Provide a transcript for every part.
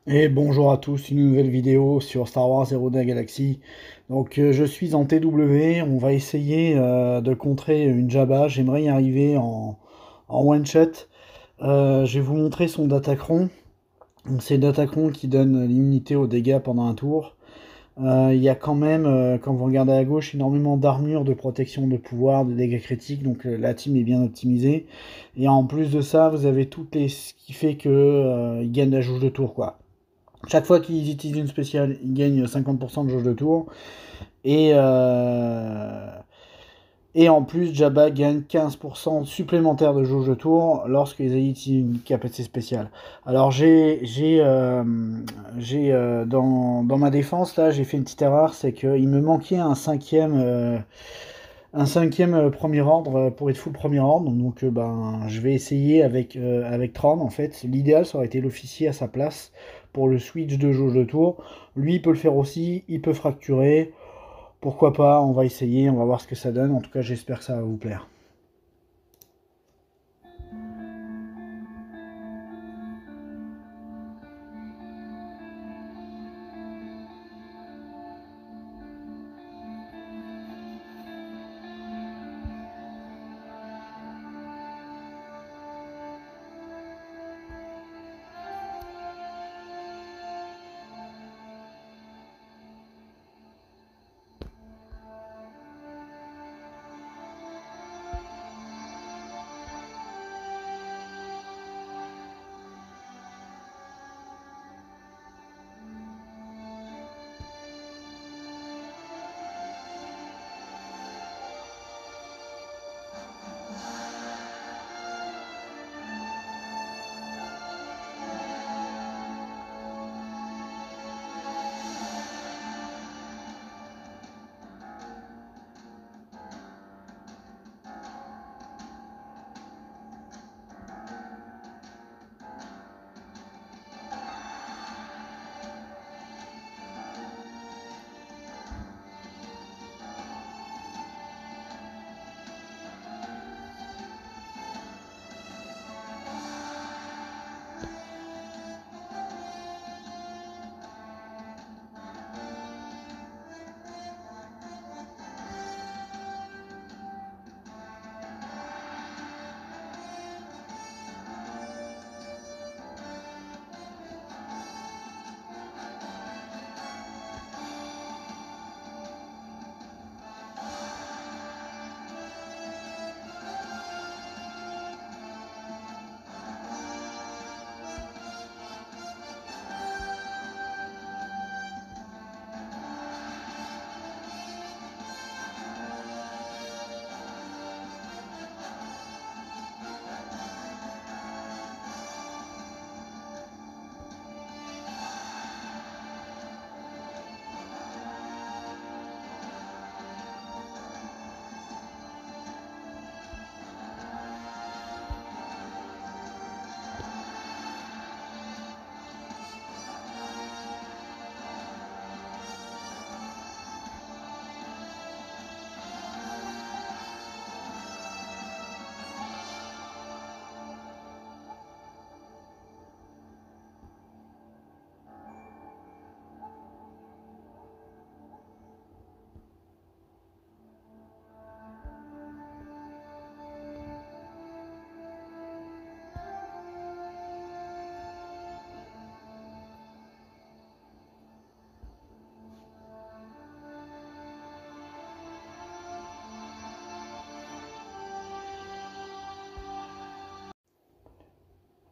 Et bonjour à tous, une nouvelle vidéo sur Star Wars Hero de la Galaxie. Donc je suis en TW, on va essayer de contrer une Jabba, j'aimerais y arriver en one shot. Je vais vous montrer son Datacron. Donc, c'est Datacron qui donne l'immunité aux dégâts pendant un tour. Il y a quand même, quand vous regardez à gauche, énormément d'armure, de protection, de pouvoir, de dégâts critiques, donc la team est bien optimisée. Et en plus de ça, vous avez ce qui fait que il gagne la jauge de tour, quoi. Chaque fois qu'ils utilisent une spéciale, ils gagnent 50% de jauge de tour. Et, euh, et en plus, Jabba gagne 15% supplémentaire de jauge de tour lorsqu'ils utilisent une capacité spéciale. Alors dans ma défense, là, j'ai fait une petite erreur, c'est qu'il me manquait un cinquième premier ordre pour être full premier ordre. Donc je vais essayer avec Tron. En fait, l'idéal, ça aurait été l'officier à sa place pour le switch de jauge de tour. Lui, il peut le faire aussi, il peut fracturer. Pourquoi pas, on va essayer, on va voir ce que ça donne. En tout cas, j'espère que ça va vous plaire.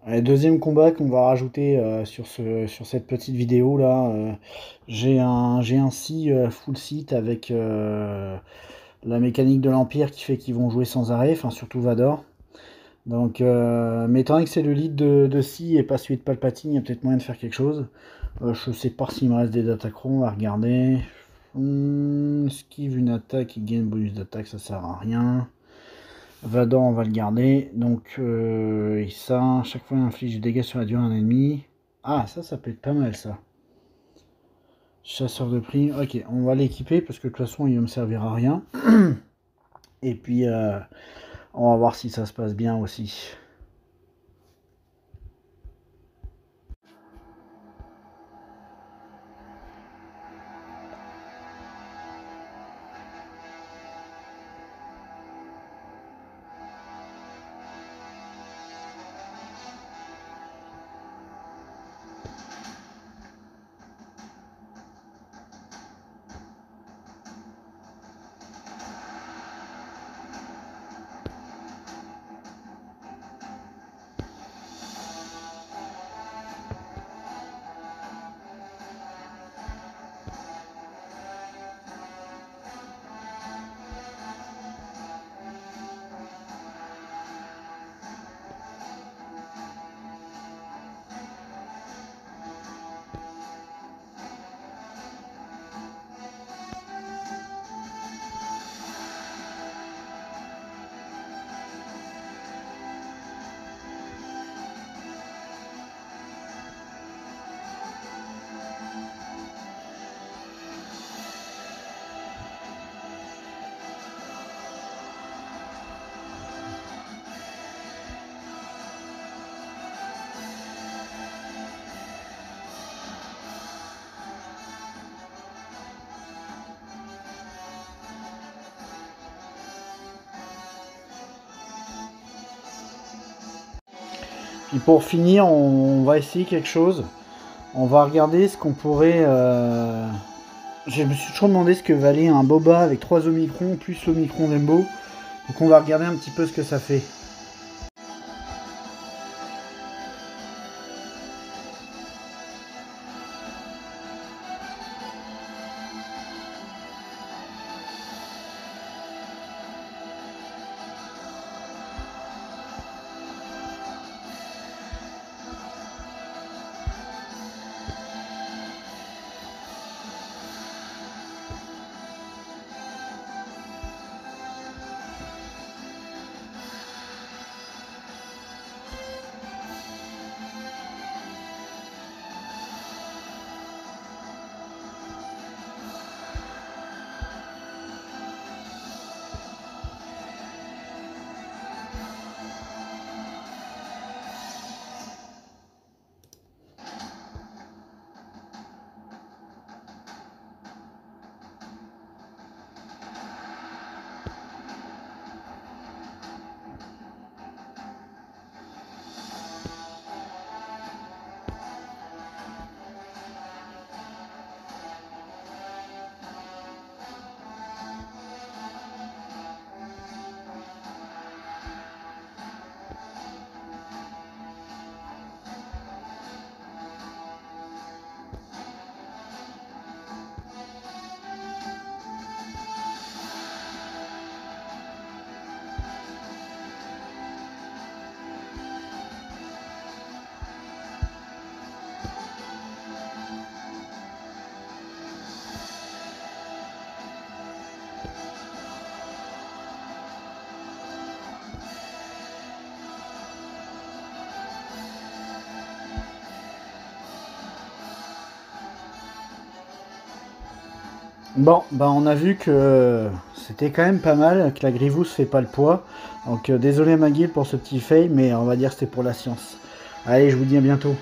Allez, deuxième combat qu'on va rajouter sur cette petite vidéo là. J'ai un si full site avec la mécanique de l'Empire qui fait qu'ils vont jouer sans arrêt, enfin surtout Vador. Donc, mais étant donné que c'est le lead de Si et pas celui de Palpatine, il y a peut-être moyen de faire quelque chose. Je sais pas s'il me reste des Datacrons, on va regarder. Esquive une attaque, il gagne bonus d'attaque, ça sert à rien. Vador, on va le garder. Donc, et ça, chaque fois, il inflige des dégâts sur la durée d'un ennemi. Ah, ça peut être pas mal, ça. Chasseur de prix. Ok, on va l'équiper parce que de toute façon, il ne me servira à rien. Et puis, on va voir si ça se passe bien aussi. Et pour finir, on va essayer quelque chose. On va regarder ce qu'on pourrait... Je me suis toujours demandé ce que valait un boba avec 3 Omicron plus l'Omicron d'Embo. Donc on va regarder un petit peu ce que ça fait. Bon, bah on a vu que c'était quand même pas mal, que la Grivous fait pas le poids. Donc désolé Maguil pour ce petit fail, mais on va dire que c'était pour la science. Allez, je vous dis à bientôt.